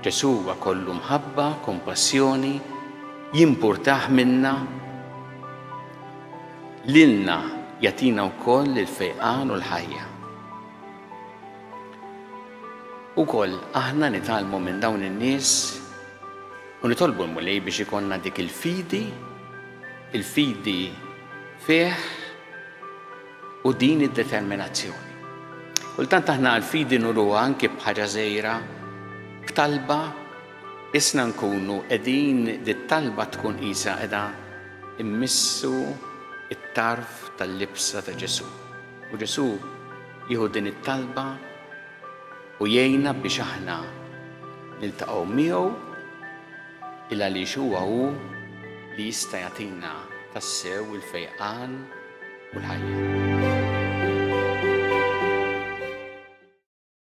Ġesu huwa kollu mħabba, kompassjoni, jimpurtah minna, lilna jatina wkoll il-fejqan u l-ħajja. Ukoll aħna nitalmu minn dawn in-nies u nitolbu l-Mulej biex ikonna dik il-fidi fih u din id-determinazzjoni. Kultant aħna l-fidi nuruha anke bħaġa żgħira, b'talba isna nkunu qegħdin dit-talba tkun qisha qiegħda immissu it-tarf tal-libsa ta' Ġesu. U Ġesu jieħu din it-talba u jgħinna biex aħna niltaqgħu miegħu il għaliex huwa hu li jista' jagħtina tassew il-fejqan u l-ħajja.